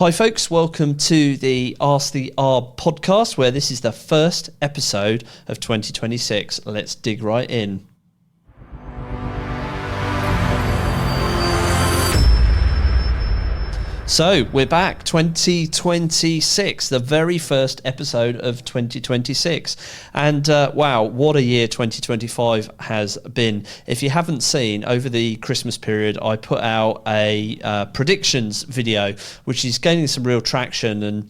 Hi folks, welcome to the Ask the Arb podcast, where this is the first episode of 2026. Let's dig right in. So we're back, 2026, the very first episode of 2026. And wow, what a year 2025 has been. If you haven't seen, over the Christmas period, I put out a predictions video, which is gaining some real traction, and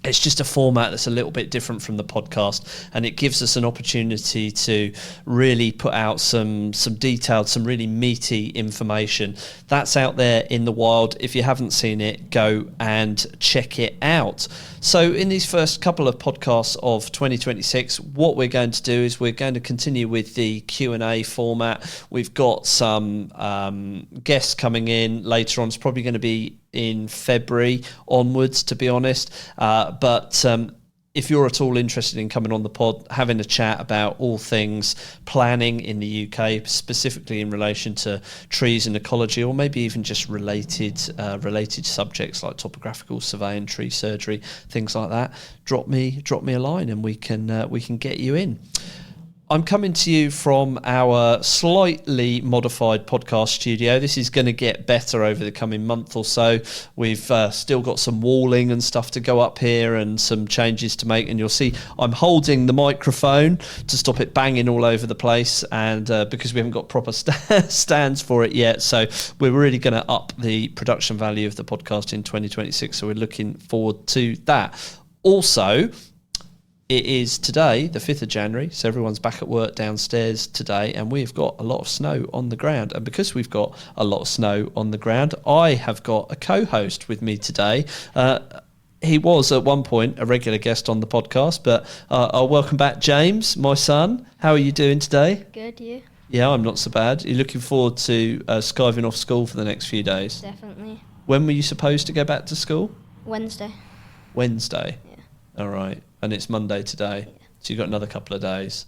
it's just a format that's a little bit different from the podcast, and it gives us an opportunity to really put out some detailed, some really meaty information that's out there in the wild. If you haven't seen it, go and check it out. So in these first couple of podcasts of 2026, what we're going to do is we're going to continue with the Q&A format. We've got some guests coming in later on. It's probably going to be in February onwards, to be honest. But if you're at all interested in coming on the pod, having a chat about all things planning in the UK, specifically in relation to trees and ecology, or maybe even just related subjects like topographical surveying, tree surgery, things like that, drop me a line and we can get you in. I'm coming to you from our slightly modified podcast studio. This is going to get better over the coming month or so. We've still got some walling and stuff to go up here and some changes to make. And you'll see I'm holding the microphone to stop it banging all over the place, and because we haven't got proper stands for it yet. So we're really going to up the production value of the podcast in 2026. So we're looking forward to that. Also, it is today, the 5th of January, so everyone's back at work downstairs today, and we've got a lot of snow on the ground. And because we've got a lot of snow on the ground, I have got a co-host with me today. He was at one point a regular guest on the podcast, but I'll welcome back James, my son. How are you doing today? Good, you? Yeah, I'm not so bad. You're looking forward to skiving off school for the next few days? Definitely. When were you supposed to go back to school? Wednesday. Wednesday? Yeah. All right. And it's Monday today, Yeah. so you've got another couple of days.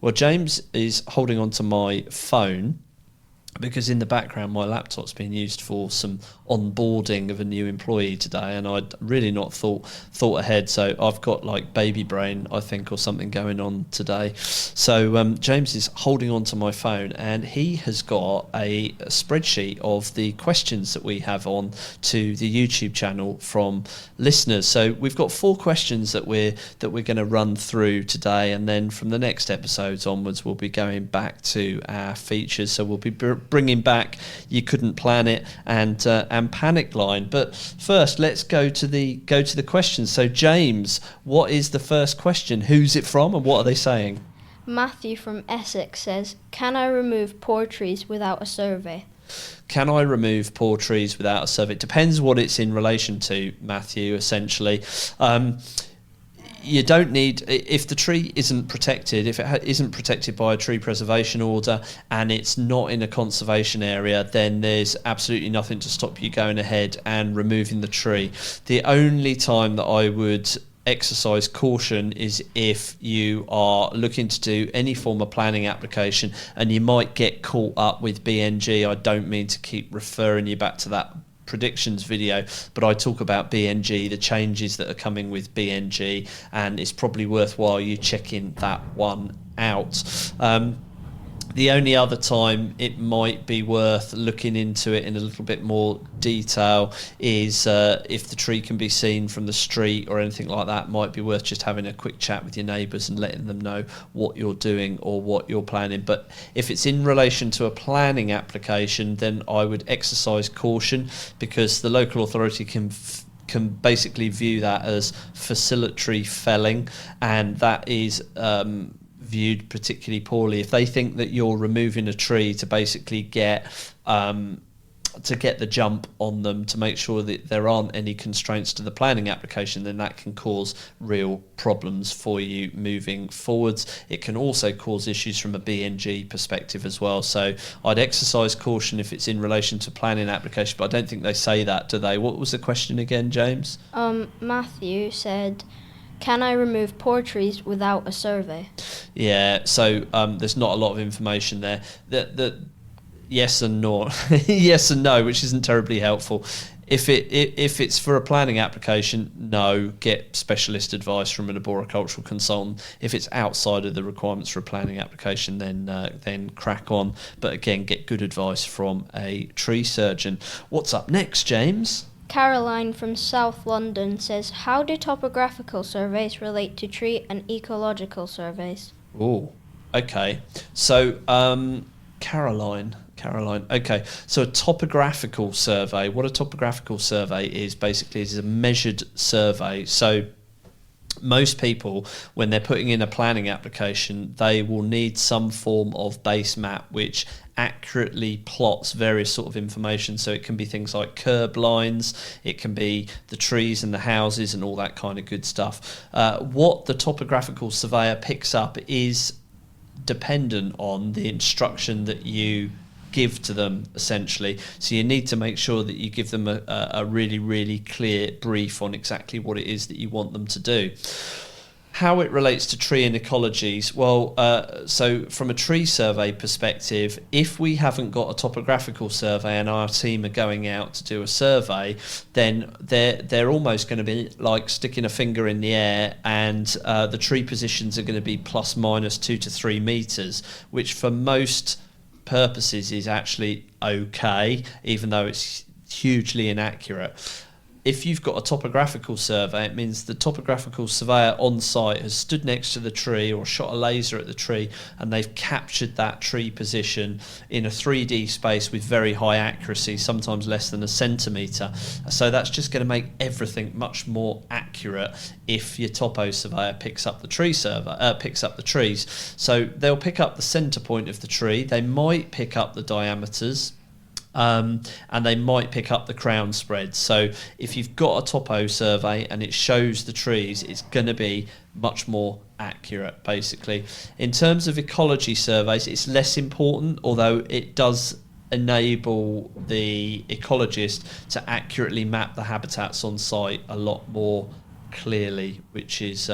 Well, James is holding on to my phone because in the background my laptop's being used for some onboarding of a new employee today, and I'd really not thought ahead. So I've got like baby brain, I think, or something going on today. So James is holding on to my phone, and he has got a spreadsheet of the questions that we have on to the YouTube channel from listeners. So we've got 4 questions that we're going to run through today, and then from the next episodes onwards we'll be going back to our features. So we'll be bringing back You Couldn't Plan It and Panic Line. But first, let's go to the questions. So James, what is the first question? Who's it from and what are they saying? Matthew from Essex says, can I remove poor trees without a survey? Can I remove poor trees without a survey? It depends what it's in relation to, Matthew, essentially. You don't need, if the tree isn't protected, if it isn't protected by a tree preservation order and it's not in a conservation area, then there's absolutely nothing to stop you going ahead and removing the tree. The only time that I would exercise caution is if you are looking to do any form of planning application and you might get caught up with BNG. I don't mean to keep referring you back to that predictions video, but I talk about BNG, the changes that are coming with BNG, and it's probably worthwhile you checking that one out. The only other time it might be worth looking into it in a little bit more detail is if the tree can be seen from the street or anything like that. Might be worth just having a quick chat with your neighbours and letting them know what you're doing or what you're planning. But if it's in relation to a planning application, then I would exercise caution, because the local authority can basically view that as facilitatory felling, and that is viewed particularly poorly. If they think that you're removing a tree to basically get the jump on them to make sure that there aren't any constraints to the planning application, then that can cause real problems for you moving forwards. It can also cause issues from a BNG perspective as well. So I'd exercise caution if it's in relation to planning application, but I don't think they say that, do they? What was the question again, James? Matthew said, can I remove poor trees without a survey? Yeah, so there's not a lot of information there. The yes and no, yes and no, which isn't terribly helpful. If it's for a planning application, no, get specialist advice from an arboricultural consultant. If it's outside of the requirements for a planning application, then crack on. But again, get good advice from a tree surgeon. What's up next, James? Caroline from South London says, how do topographical surveys relate to tree and ecological surveys? Oh, okay. So, Caroline. Okay, so a topographical survey. What a topographical survey is basically is a measured survey. So most people, when they're putting in a planning application, they will need some form of base map which accurately plots various sort of information. So it can be things like curb lines, it can be the trees and the houses and all that kind of good stuff. What the topographical surveyor picks up is dependent on the instruction that you give to them, essentially. So you need to make sure that you give them a really, really clear brief on exactly what it is that you want them to do. How it relates to tree and ecologies, well, so from a tree survey perspective, if we haven't got a topographical survey and our team are going out to do a survey, then they're almost going to be like sticking a finger in the air, and the tree positions are going to be plus minus 2 to 3 meters, which for most purposes is actually okay, even though it's hugely inaccurate. If you've got a topographical survey, it means the topographical surveyor on site has stood next to the tree or shot a laser at the tree, and they've captured that tree position in a 3D space with very high accuracy, sometimes less than a centimetre. So that's just going to make everything much more accurate if your topo surveyor picks up the trees. So they'll pick up the centre point of the tree. They might pick up the diameters. And they might pick up the crown spread. So if you've got a topo survey and it shows the trees, it's going to be much more accurate, basically. In terms of ecology surveys, it's less important, although it does enable the ecologist to accurately map the habitats on site a lot more clearly, which is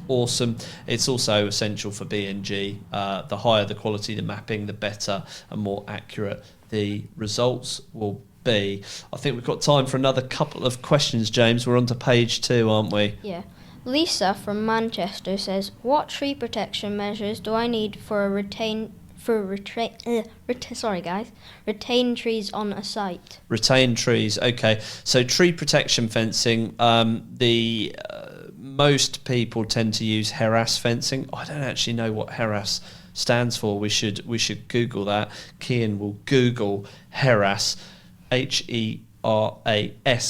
awesome. It's also essential for BNG. The higher the quality of the mapping, the better and more accurate the results will be. I think we've got time for another couple of questions, James. We're on to page 2, aren't we? Yeah. Lisa from Manchester says, what tree protection measures do I need for retain trees on a site? Retain trees, okay. So tree protection fencing, most people tend to use herass fencing. I don't actually know what herass stands for. We should Google that. Kian will Google herass, HERAS,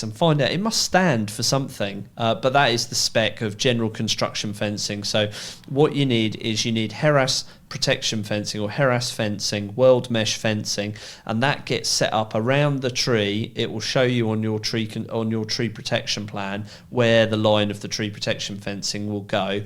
and find out. It must stand for something, but that is the spec of general construction fencing. So what you need is herass protection fencing or herass fencing, world mesh fencing, and that gets set up around the tree. It will show you on your tree protection plan where the line of the tree protection fencing will go.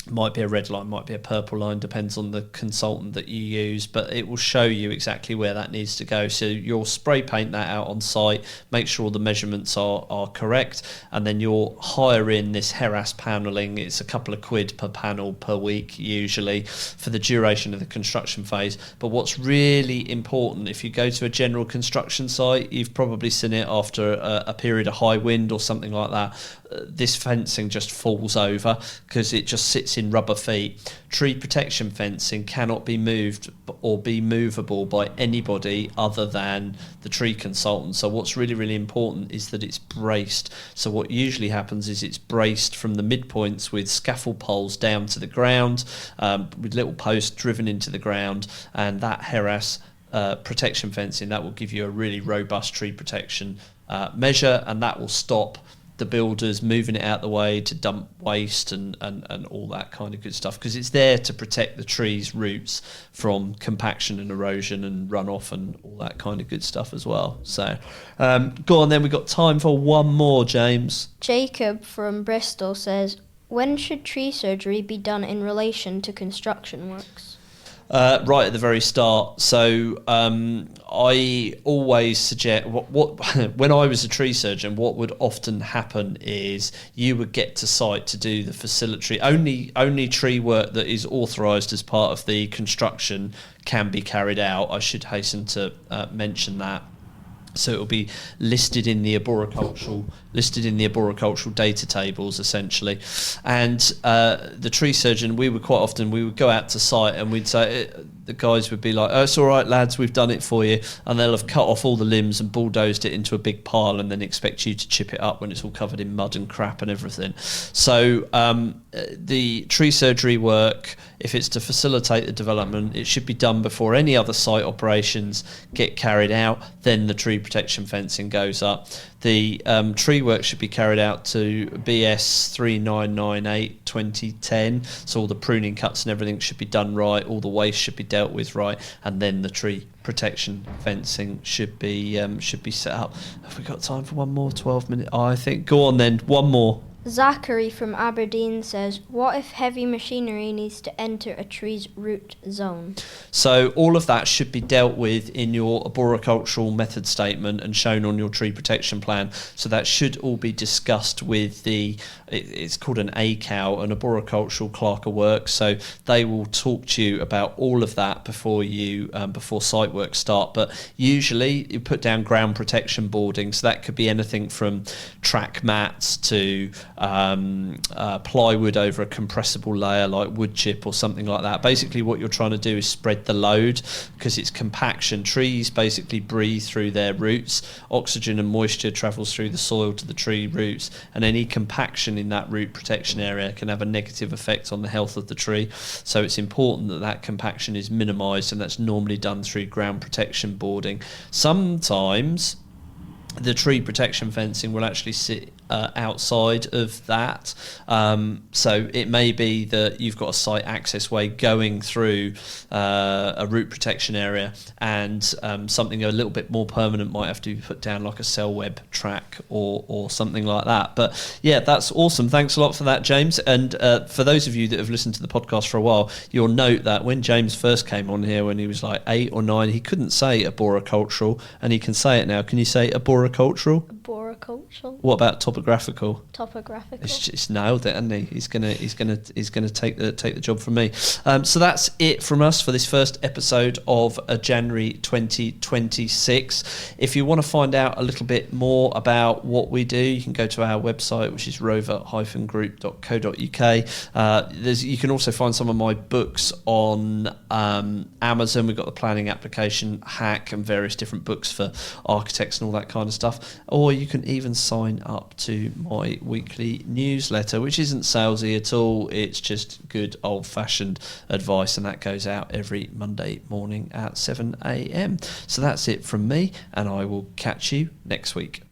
Might be a red line, might be a purple line, depends on the consultant that you use, but it will show you exactly where that needs to go. So you'll spray paint that out on site, make sure the measurements are correct, and then you'll hire in this herass panelling. It's a couple of quid per panel per week usually for the duration of the construction phase. But what's really important, if you go to a general construction site, you've probably seen it after a period of high wind or something like that, this fencing just falls over because it just sits in rubber feet. Tree protection fencing cannot be moved or be movable by anybody other than the tree consultant. So what's really, really important is that it's braced. So what usually happens is it's braced from the midpoints with scaffold poles down to the ground, with little posts driven into the ground, and that herass protection fencing, that will give you a really robust tree protection measure, and that will stop the builders moving it out the way to dump waste and all that kind of good stuff, because it's there to protect the tree's roots from compaction and erosion and runoff and all that kind of good stuff as well. So go on then, we've got time for one more, James. Jacob from Bristol says, when should tree surgery be done in relation to construction works? Right at the very start. So I always suggest what when I was a tree surgeon, what would often happen is you would get to site to do the facility. Only tree work that is authorised as part of the construction can be carried out. I should hasten to mention that. So it'll be listed in the arboricultural data tables essentially, and the tree surgeon, we would go out to site and we'd say, the guys would be like, "Oh, it's all right, lads, we've done it for you," and they'll have cut off all the limbs and bulldozed it into a big pile, and then expect you to chip it up when it's all covered in mud and crap and everything. So the tree surgery work, if it's to facilitate the development, it should be done before any other site operations get carried out. Then the tree protection fencing goes up. The tree work should be carried out to BS 3998 2010. So all the pruning cuts and everything should be done right. All the waste should be dealt with right, and then the tree protection fencing should be set up. Have we got time for one more 12 minute? Oh, I think. Go on then. One more. Zachary from Aberdeen says, what if heavy machinery needs to enter a tree's root zone? So all of that should be dealt with in your arboricultural method statement and shown on your tree protection plan. So that should all be discussed with it's called an ACAL, an arboricultural clerk of works. So they will talk to you about all of that before site work start. But usually you put down ground protection boarding. So that could be anything from track mats to plywood over a compressible layer like wood chip or something like that. Basically what you're trying to do is spread the load, because it's compaction. Trees basically breathe through their roots. Oxygen and moisture travels through the soil to the tree roots, and any compaction in that root protection area can have a negative effect on the health of the tree. So it's important that that compaction is minimised, and that's normally done through ground protection boarding. Sometimes the tree protection fencing will actually sit outside of that. So it may be that you've got a site access way going through a root protection area, and something a little bit more permanent might have to be put down, like a cell web track or something like that. But yeah, that's awesome. Thanks a lot for that, James. And for those of you that have listened to the podcast for a while, you'll note that when James first came on here, when he was like 8 or 9, he couldn't say arboricultural, and he can say it now. Can you say arboricultural? Arboricultural. What about topographical? Topographical. It's nailed it, hasn't he? He's gonna take the job from me. So that's it from us for this first episode of January 2026. If you want to find out a little bit more about what we do, you can go to our website, which is rover-group.co.uk. You can also find some of my books on Amazon. We've got the planning application hack and various different books for architects and all that kind of stuff. Or you can even sign up to my weekly newsletter, which isn't salesy at all. It's just good old-fashioned advice, and that goes out every Monday morning at 7 a.m. So that's it from me, and I will catch you next week.